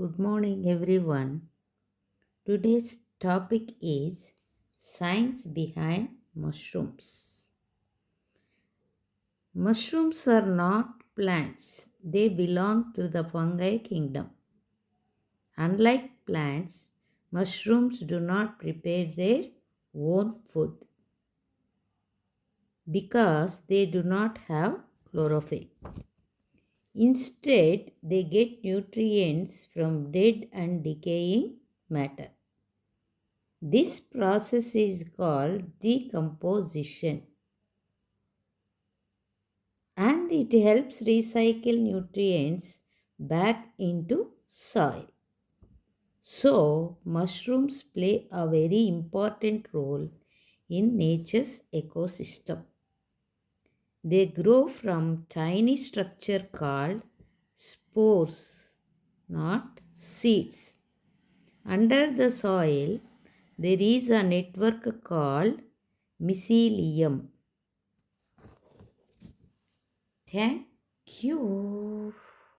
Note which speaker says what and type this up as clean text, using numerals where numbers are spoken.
Speaker 1: Good morning, everyone. Today's topic is science behind mushrooms. Mushrooms are not plants, they belong to the fungi kingdom. Unlike plants, mushrooms do not prepare their own food because they do not have chlorophyll. Instead, they get nutrients from dead and decaying matter. This process is called decomposition and it helps recycle nutrients back into soil. So, mushrooms play a very important role in nature's ecosystem. They grow from tiny structure called spores, not seeds. Under the soil, there is a network called mycelium. Thank you.